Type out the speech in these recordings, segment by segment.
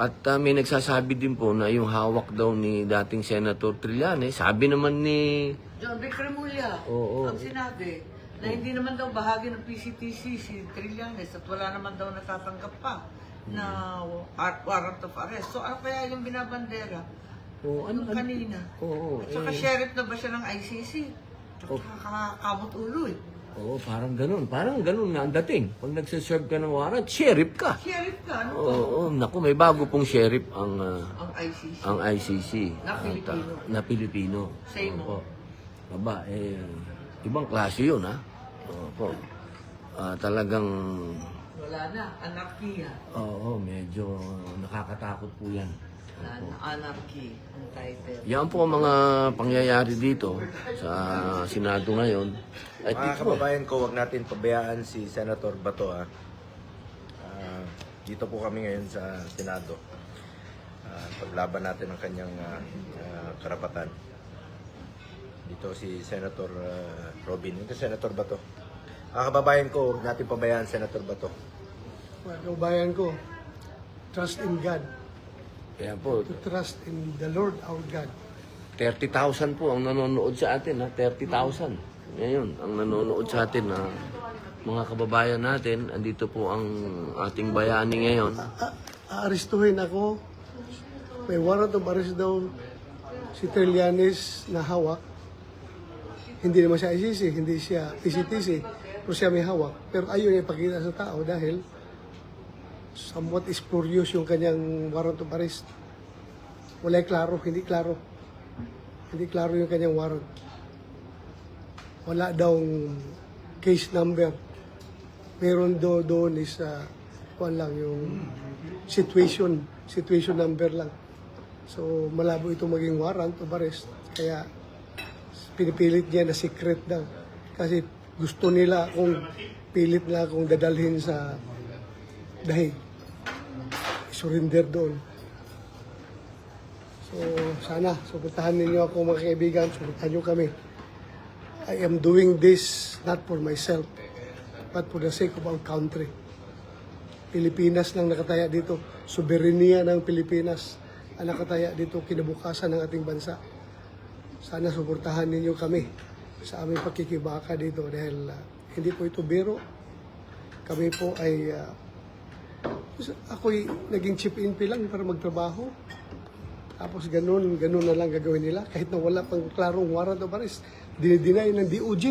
At may nagsasabi din po na yung hawak daw ni dating Senator Trillanes, sabi naman ni... John Vic Remulla, Oo. ang sinabi na hindi naman daw bahagi ng PCTC si Trillanes at wala naman daw natatanggap pa na warrant of arrest. So ano kaya yung binabandera? Oo, Yung kanina. Oo, At saka sheriff na ba siya ng ICC? Kakakamot ulo eh. Oo, parang ganun nga ang dating. Pag nagsaserve ka ng warrant, sheriff ka. Sheriff ka, ano to? Oo, naku, may bago pong sheriff ang Ang ICC. ang ICC. Na Pilipino. Na Pilipino. Same Opo. Aba, ibang klase yun, ha? Opo. Talagang, Wala na, anarkiya. oo, medyo nakakatakot po yan. Wala na, anarchy ang title. Yan po ang mga pangyayari dito sa Senado ngayon. At Mga kababayan ko, wag natin pabayaan si Senator Bato. Dito po kami ngayon sa Senado. Paglaban natin ang kanyang karapatan. Dito si Senator Robin. Ito Senator Bato. Mga kababayan ko, wag natin pabayaan Senator Bato. Mga kababayan ko, trust in God. Kaya po, To trust in the Lord our God. 30,000 po ang nanonood sa atin, ha? 30,000. Ngayon, ang nanonood sa atin, ha? Mga kababayan natin, andito po ang ating bayani ngayon. Aarestuhin ako. May warrant of arrest daw si Trillanes na hawak. Hindi naman siya ICC, hindi siya PCTC, pero siya may hawak. Pero ayaw niya ipakita sa tao dahil somewhat spurious yung kanyang warrant of arrest. Wala klaro, hindi klaro. Hindi klaro yung kanyang warrant. Wala daw case number. Meron doon is kuwan lang yung situation number lang. So malabo ito maging warrant of arrest. Kaya pinipilit niya na secret daw. Kasi gusto nila kung pilit na akong dadalhin sa dahig. Surrender doon. So sana, suportahan ninyo ako mga kaibigan, suportahan nyo kami. I am doing this not for myself, but for the sake of our country. Pilipinas lang nakataya dito. Soberenya ng Pilipinas ang nakataya dito, kinabukasan ng ating bansa. Sana suportahan ninyo kami sa aming pagkikibaka dito dahil hindi po ito biro. Kami po ay ako'y naging chip in lang para magtrabaho. Tapos ganun na lang gagawin nila kahit na wala pang klarong warrant of arrest. Dinideny ng DOJ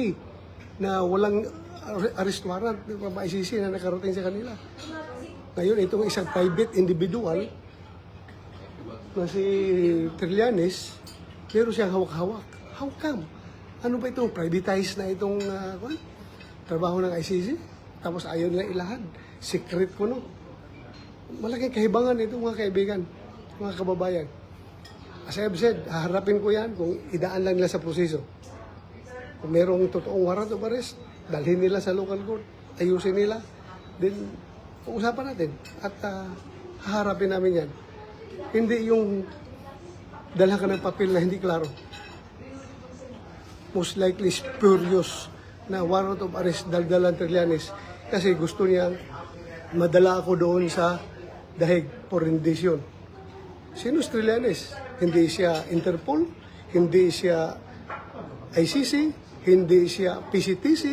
na walang arrest warrant ng ICC na nakarating sa kanila. Ngayon, itong isang private individual na si Trillanes, meron siyang hawak-hawak. How come? Ano ba itong privatized na itong trabaho ng ICC? Tapos ayaw nila ilahad. Secret ko, no? Malaking kahibangan ito, mga kaibigan, mga kababayan. As I've said, haharapin ko yan kung idaan lang nila sa proseso. Kung merong totoong warrant of arrest, dalhin nila sa local court, ayusin nila, then pag-usapan natin at haharapin namin yan. Hindi yung dala ka ng papel na hindi klaro. Most likely spurious na warrant of arrest daldalan Trillanes kasi gusto niya madala ako doon sa dahig for rendition. Sino si Trillanes? Hindi siya Interpol, hindi siya ICC, hindi siya PCTC,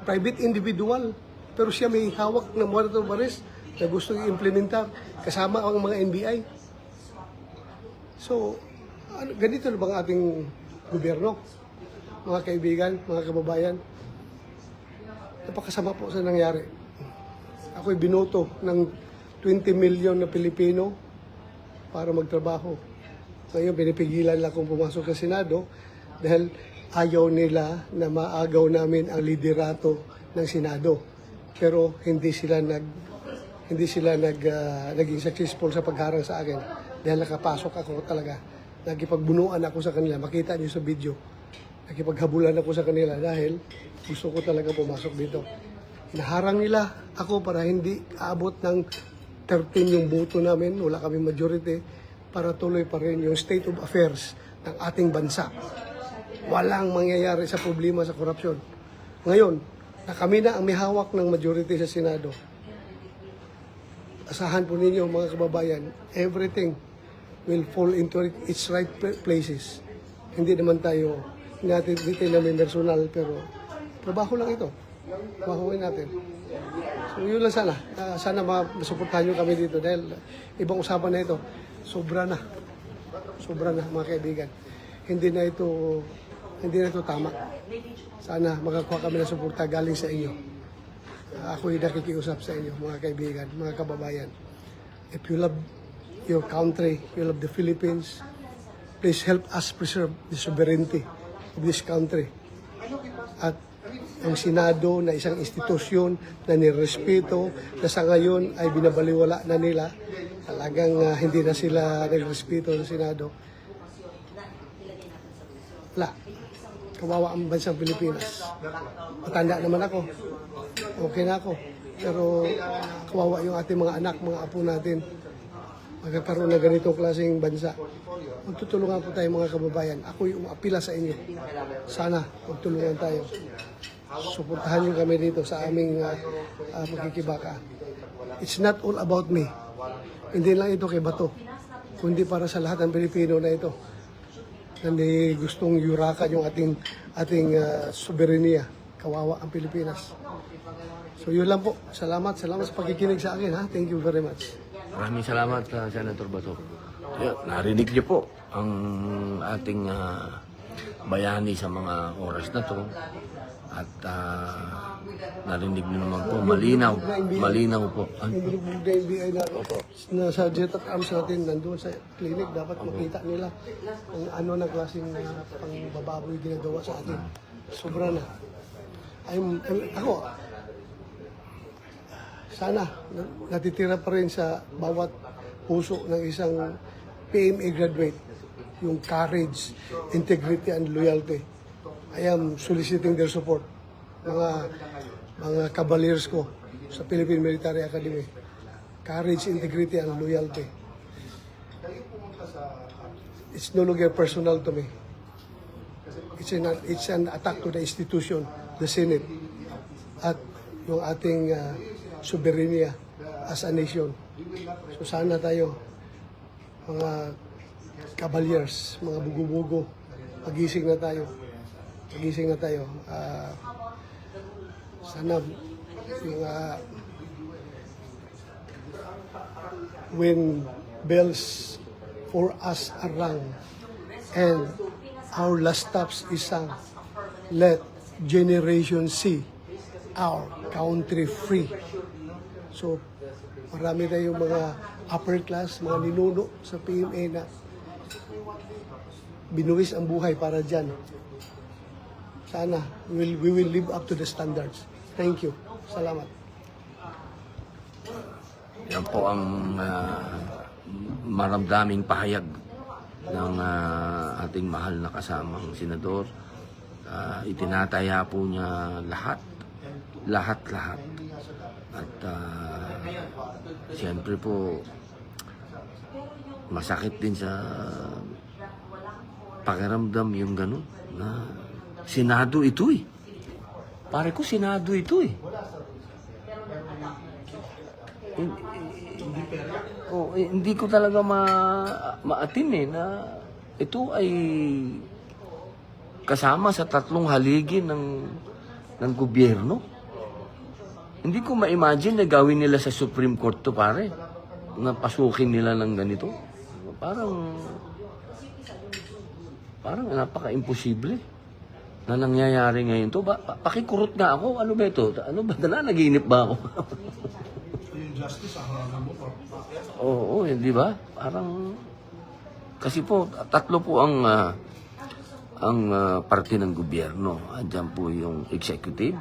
private individual. Pero siya may hawak ng warrant of arrest na gusto i-implementar kasama ang mga NBI. So, ganito na ba ang ating gobyerno? Mga kaibigan, mga kababayan, napakasama po sa nangyari. Ako'y binoto ng 20 million na Pilipino para magtrabaho. Ngayon, pinipigilan lang akong pumasok sa Senado dahil ayaw nila na maagaw namin ang liderato ng Senado. Pero hindi sila naging successful sa pagharang sa akin dahil nakapasok ako talaga. Nakipagbunuan ako sa kanila. Makita niyo sa video. Nakipaghabulan ako sa kanila dahil gusto ko talaga pumasok dito. Naharang nila ako para hindi aabot ng 13 yung boto namin. Wala kaming majority para tuloy pa rin yung state of affairs ng ating bansa. Walang mangyayari sa problema sa korupsyon. Ngayon, na kami na ang may hawak ng majority sa Senado. asahan po ninyo mga kababayan, everything will fall into its right places. Hindi naman tayo, hindi tayo namin personal, pero trabaho lang ito. Trabahoin natin. So yun lang sana. Sana masuportahan nyo kami dito dahil ibang usapan na ito. Sobra na. Sobra na mga kaibigan. Hindi na ito tama. Sana makakuha kami ng suporta galing sa inyo. Ako'y nakikiusap sa inyo mga kaibigan, mga kababayan. If you love your country, you love the Philippines, please help us preserve the sovereignty of this country. At ang Senado na isang institusyon na nirespeto na sa ngayon ay binabaliwala na nila. Talagang hindi na sila nagrespeto ng Senado. Wala. Kawawa ang bansang Pilipinas. Matanda naman ako. Okay na ako. Pero kawawa yung ating mga anak, mga apo natin. Magkakaroon ng ganitong klaseng bansa. Magtutulungan po tayo mga kababayan. Ako'y umapila sa inyo. Sana magtulungan tayo. Suportahan niyo kami dito sa aming pagkikibaka. It's not all about me. Hindi lang ito kay Bato, kundi para sa lahat ng Pilipino na ito. Hindi gustong yurakan yung ating soberenya. Kawawa ang Pilipinas. So yun lang po. Salamat sa pagkikinig sa akin. Thank you very much. Maraming salamat, Senator Bato. Narinig niyo po ang ating bayani sa mga oras na to. At narinig niyo naman po, malinaw po. Yung binugbog na NBI na sa jet at arms natin, nandun sa clinic, dapat makita nila kung ano na klaseng pangbababoy ginagawa sa atin. Sobra na. Ako, sana natitira pa rin sa bawat puso ng isang PMA graduate yung courage, integrity, and loyalty. I am soliciting their support. Mga cavaliers ko sa Philippine Military Academy. Courage, integrity, and loyalty. It's no longer personal to me. It's an attack to the institution, the Senate, at yung ating soberenya as a nation. So sana tayo, mga cavaliers, mga bugo-bugo, pagising na tayo. Sana yung when bells for us are rung and our last stops is sung, let generation see our country free. So marami tayong mga upper class, mga ninuno sa PMA na binuwis ang buhay para dyan. Sana we will live up to the standards. Thank you. Salamat. Yan po ang maramdaming pahayag ng ating mahal na kasamang senador. Itinataya po niya lahat. At siyempre po, masakit din sa pakiramdam yung gano'n na Senado ito eh. Pare ko, Senado ito eh. Hindi ko talaga maatin eh na ito ay kasama sa tatlong haligi ng gobyerno. Hindi ko ma-imagine na gawin nila sa Supreme Court to, pare. Na pasukin nila ng ganito. Parang napaka-imposible na nangyayari ngayon to. Pakikurot nga ako. Ano ba ito? Ano ba? Naginip ba ako? Oo, di ba? Parang kasi po tatlo po ang parte ng gobyerno. Andiyan po yung executive,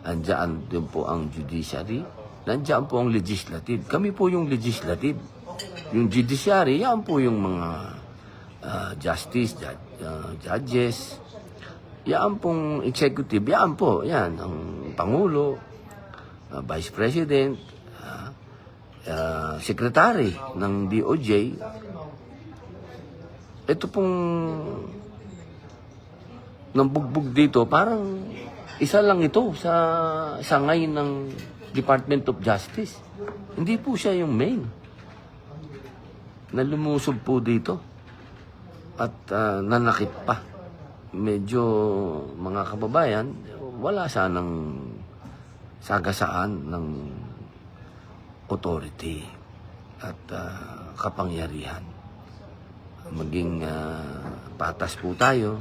andiyan din po ang judiciary, nandiyan po ang legislative. Kami po yung legislative. Yung judiciary, yan po yung mga judges. Yan pong executive, yan po, yan ang Pangulo, Vice President, Secretary ng DOJ. Ito pong nambugbog dito, parang isa lang ito sa sangay ng Department of Justice. Hindi po siya yung main na lumusob po dito at nanakit pa. Medyo mga kababayan, wala sanang sagasaan ng authority at kapangyarihan. Maging patas po tayo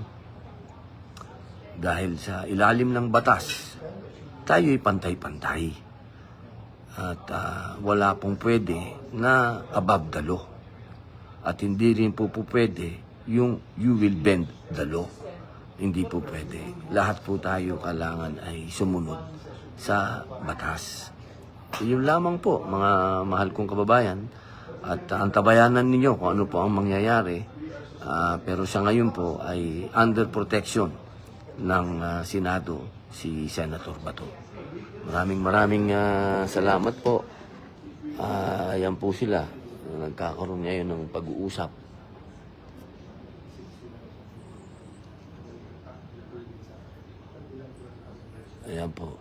dahil sa ilalim ng batas, tayo'y pantay-pantay. At wala pong pwede na above the law. At hindi rin po pwede yung you will bend the law. Hindi po pwede. Lahat po tayo kailangan ay sumunod sa batas. Yun lamang po, mga mahal kong kababayan. At antabayanan ninyo kung ano po ang mangyayari. Pero sa ngayon po ay under protection ng Senado si Senator Bato. Maraming salamat po. Ayan po sila. Nagkakaroon ngayon ng pag-uusap. Ayan po.